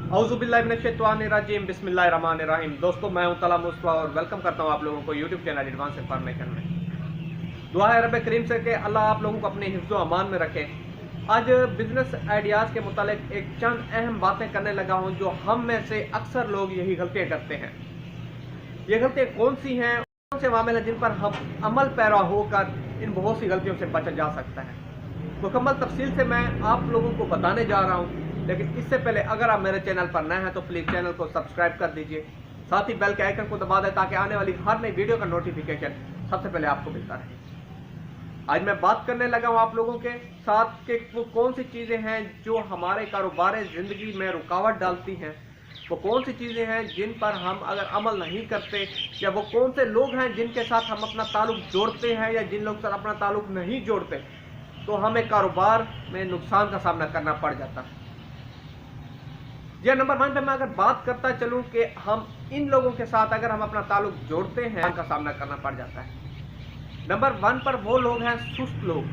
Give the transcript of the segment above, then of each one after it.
औज़ुबिल्लाहिमिनश्शैतानिर्रजीम बिस्मिल्लाहिर्रहमानिर्रहीम। दोस्तों, मैं हूं तला मुस्तफा और वेलकम करता हूं आप लोगों को यूट्यूब चैनल एडवांस इन्फॉर्मेशन में। दुआ है रब करीम से कि अल्लाह आप लोगों को अपने हिफ्ज़ व अमान में रखे। आज बिजनेस आइडियाज़ के मुतालिक एक चंद अहम बातें करने लगा हूं जो हम में से अक्सर लोग यही गलतियाँ करते हैं। ये गलतियाँ कौन सी हैं, कौन से मामले हैं जिन पर हम अमल पैरा होकर इन बहुत सी गलतियों से बचा जा सकता है। मुकम्मल तफसील से मैं आप लोगों को बताने जा रहा हूँ, लेकिन इससे पहले अगर आप मेरे चैनल पर नए हैं तो प्लीज़ चैनल को सब्सक्राइब कर दीजिए, साथ ही बेल के आइकन को दबा दें ताकि आने वाली हर नई वीडियो का नोटिफिकेशन सबसे पहले आपको मिलता रहे। आज मैं बात करने लगा हूँ आप लोगों के साथ कि वो कौन सी चीज़ें हैं जो हमारे कारोबार ज़िंदगी में रुकावट डालती हैं, वो कौन सी चीज़ें हैं जिन पर हम अगर अमल नहीं करते, या वो कौन से लोग हैं जिनके साथ हम अपना ताल्लुक जोड़ते हैं या जिन लोग से अपना ताल्लुक नहीं जोड़ते तो हमें कारोबार में नुकसान का सामना करना पड़ जाता है। या नंबर 1 पे मैं अगर बात करता चलूं कि हम इन लोगों के साथ अगर हम अपना ताल्लुक जोड़ते हैं का सामना करना पड़ जाता है। नंबर 1 पर वो लोग हैं सुस्त लोग।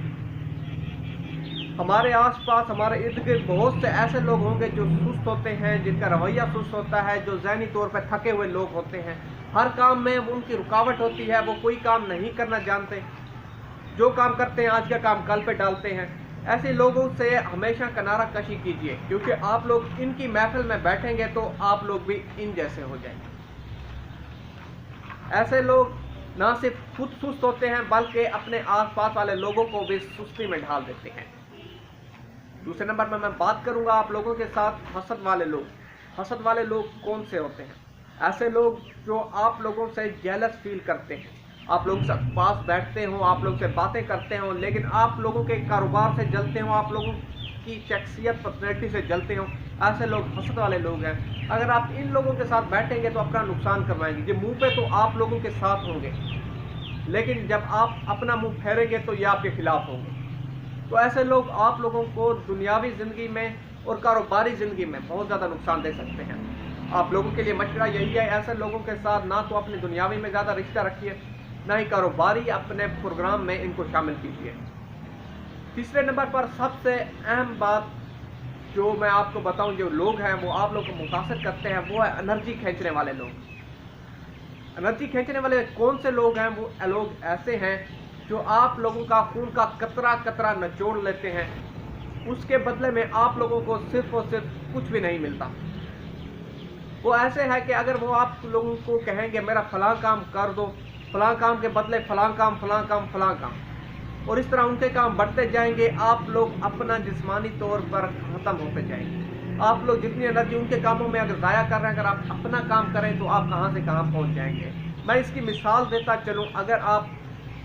हमारे आसपास हमारे इर्द गिर्द बहुत से ऐसे लोग होंगे जो सुस्त होते हैं, जिनका रवैया सुस्त होता है, जो ज़हनी तौर पर थके हुए लोग होते हैं। हर काम में उनकी रुकावट होती है, वो कोई काम नहीं करना जानते, जो काम करते हैं आज का काम कल पे डालते हैं। ऐसे लोगों से हमेशा किनारा कशी कीजिए, क्योंकि आप लोग इनकी महफिल में बैठेंगे तो आप लोग भी इन जैसे हो जाएंगे। ऐसे लोग ना सिर्फ खुद सुस्त होते हैं बल्कि अपने आसपास वाले लोगों को भी सुस्ती में ढाल देते हैं। दूसरे नंबर पर मैं बात करूंगा आप लोगों के साथ हसद वाले लोग। हसद वाले लोग कौन से होते हैं? ऐसे लोग जो आप लोगों से जेलस फील करते हैं, आप लोगों के पास बैठते हो, आप लोग से बातें करते हो, लेकिन आप लोगों के कारोबार से जलते हो, आप लोगों की शख्सियत पर्सनैलिटी से जलते हो। ऐसे लोग हसद वाले लोग हैं। अगर आप इन लोगों के साथ बैठेंगे तो अपना नुकसान करवाएंगे। जो मुंह पे तो आप लोगों के साथ होंगे, लेकिन जब आप अपना मुंह फेरेंगे तो ये आपके खिलाफ होंगे। तो ऐसे लोग आप लोगों को दुनियावी ज़िंदगी में और कारोबारी ज़िंदगी में बहुत ज़्यादा नुकसान दे सकते हैं। आप लोगों के लिए मशवरा यही है, ऐसे लोगों के साथ ना तो अपनी दुनियावी में ज़्यादा रिश्ता रखिए, ना ही कारोबारी अपने प्रोग्राम में इनको शामिल कीजिए। तीसरे नंबर पर सबसे अहम बात जो मैं आपको बताऊं, जो लोग हैं वो आप लोग को मुतासर करते हैं, वो है एनर्जी खींचने वाले लोग। एनर्जी खींचने वाले कौन से लोग हैं? वो लोग ऐसे हैं जो आप लोगों का खून का कतरा कतरा निचोड़ लेते हैं, उसके बदले में आप लोगों को सिर्फ और सिर्फ कुछ भी नहीं मिलता। वो ऐसे है कि अगर वो आप लोगों को कहेंगे मेरा फलां काम कर दो, फलां काम के बदले फलां काम, फलां काम, फलां काम, और इस तरह उनके काम बढ़ते जाएंगे, आप लोग अपना जिस्मानी तौर पर ख़त्म होते जाएंगे। आप लोग जितनी एनर्जी उनके कामों में अगर ज़ाया कर रहे हैं, अगर आप अपना काम करें तो आप कहाँ से कहाँ पहुँच जाएंगे। मैं इसकी मिसाल देता चलूँ, अगर आप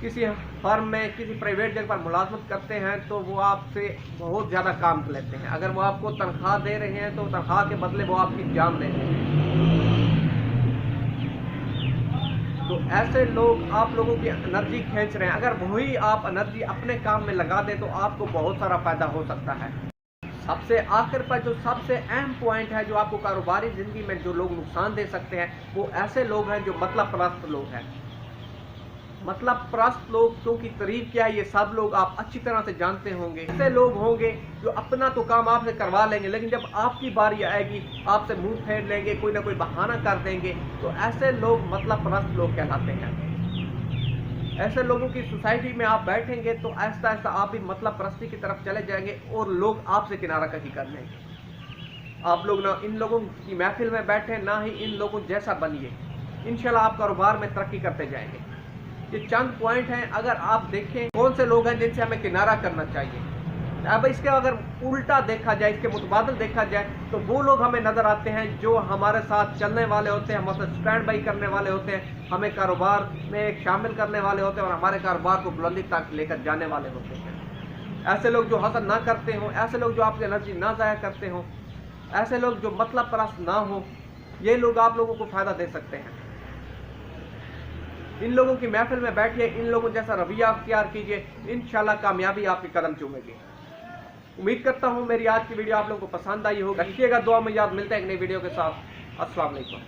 किसी फर्म में किसी प्राइवेट जगह पर मुलाजमत करते हैं तो वो आपसे बहुत ज़्यादा काम लेते हैं। अगर वो आपको तनख्वाह दे रहे हैं तो तनख्वाह के बदले वो आपकी जान लेते हैं। तो ऐसे लोग आप लोगों की एनर्जी खींच रहे हैं। अगर वही आप एनर्जी अपने काम में लगा दें तो आपको बहुत सारा फ़ायदा हो सकता है। सबसे आखिर पर जो सबसे अहम पॉइंट है जो आपको कारोबारी ज़िंदगी में जो लोग नुकसान दे सकते हैं, वो ऐसे लोग हैं जो मतलब परस्त लोग हैं। मतलब परस्त लोग, क्योंकि तारीफ क्या है ये सब लोग आप अच्छी तरह से जानते होंगे। ऐसे लोग होंगे जो अपना तो काम आपसे करवा लेंगे, लेकिन जब आपकी बारी आएगी आपसे मुंह फेर लेंगे, कोई ना कोई बहाना कर देंगे। तो ऐसे लोग मतलब परस्त लोग कहलाते हैं। ऐसे लोगों की सोसाइटी में आप बैठेंगे तो आहिस्ता आहिस्ता आप भी मतलब परस्ती की तरफ चले जाएंगे और लोग आपसे किनारा कशी कर लेंगे। आप लोग ना इन लोगों की महफिल में बैठे, ना ही इन लोगों जैसा बनिए। इंशाल्लाह आप कारोबार में तरक्की करते जाएंगे। ये चंद पॉइंट हैं, अगर आप देखें कौन से लोग हैं जिनसे हमें किनारा करना चाहिए। अब इसके अगर उल्टा देखा जाए, इसके मुतबादल देखा जाए, तो वो लोग हमें नज़र आते हैं जो हमारे साथ चलने वाले होते हैं, हमारे स्टैंड बाई करने वाले होते हैं, हमें कारोबार में शामिल करने वाले होते हैं और हमारे कारोबार को बुलंदी तक लेकर जाने वाले होते हैं। ऐसे लोग जो हसद ना करते हों, ऐसे लोग जो आपकी एनर्जी ना ज़ाया करते हों, ऐसे लोग जो मतलब परस्त ना हो, ये लोग आप लोगों को फ़ायदा दे सकते हैं। इन लोगों की महफिल में बैठिए, इन लोगों जैसा रवैया अख्तियार कीजिए, इंशाल्लाह कामयाबी आपके कदम चूमेगी। उम्मीद करता हूँ मेरी आज की वीडियो आप लोगों को पसंद आई होगी। रखिएगा दुआ में याद। मिलते हैं एक नई वीडियो के साथ। अस्सलाम वालेकुम।